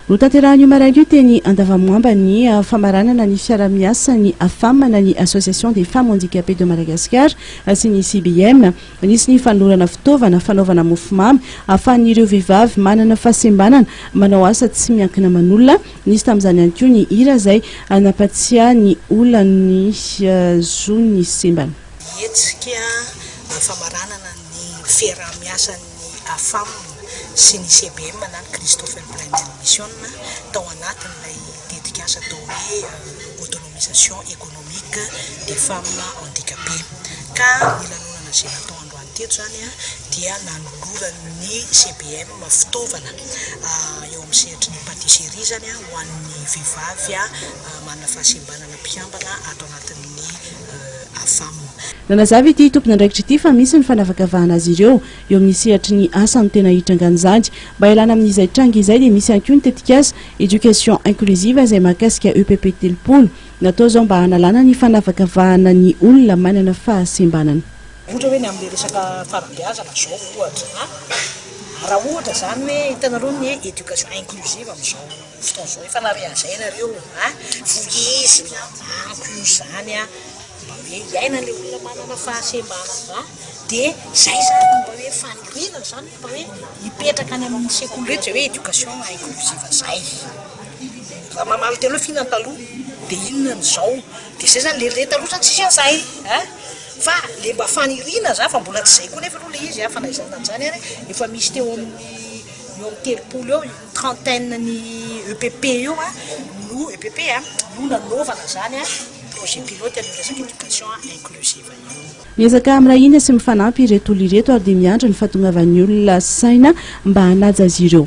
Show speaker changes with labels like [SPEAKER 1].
[SPEAKER 1] ro tanterahany marainio teny andavamoamba ny famaranana ny fiaramiasa ny afamana ny association des femmes handicapées de Madagascar sy ny CBM nisy ny fanolorana fitaovana fanaovana mofomamy ahafahan'ireo vehivavy manana fahasembanana manao asa tsy miankina manolona nisy tamin'izany ihany koa ny hira izay anapatsiaha ny olona ny zony sembana
[SPEAKER 2] etsika famaranana ny fiaramiasan'ny afamana sy ny CBM manana Christopher Blinded Mission tao anatin'ilay dedikasa atao hoe autonomisation économique des femmes handicapées ka ny lanonana izay natao androany teto zany dia nanoloran'ny CBM fitaovana eo amin'ny sehatra ny patisserie zany ho an'ny vehivavy manana fahasembanana mpiambana ato anatin'ny afamana.
[SPEAKER 1] Nanazava ity tompona andraikitra ity fa misy ny fanavakavahana azy ireo eo amin'ny sehatry ny asa no tena hitrangany izany mba ilana amin'izay tranga izay dia misy ihany koa ny tetikasa éducation inclusive izay mahakasika EPP telopolo natao zao mba hanalana ny fanavakavahana ny olona manana fahasembanana.
[SPEAKER 2] Ohatra hoe ny amin'ny resaka farabeazana zao ohatra raha ohatra zany hoe hitanareo ny éducation inclusive amin'izao fotoana zao efa narehazainareo voizina anko zany mba hoe iainan'le olona manana fahasembanana dia zay zany mba hoe faniriana zany mba hoe hipetraka any amin'ny sekoly rehetra hoe éducation inclusive zay raha mamaly tena hoe fihinana taloha dia inona n'izao dia zay zany le taloha zany tsisy an'izay fa le mba faniriana zany fa mbola tsy zay koa nefa aloha le izy fa naizana an'izany ary efa misy teo amin'ny telopolo eo trentaine ny EPP io no EPP no nanaovana zany projet pilote amin'ny resaka éducation inclusive
[SPEAKER 1] miezaka amin'irahina sy mifanampy ireto olona ireto ary dia miandry ny fahatongavan'ny olona saina mba hanaja azy ireo.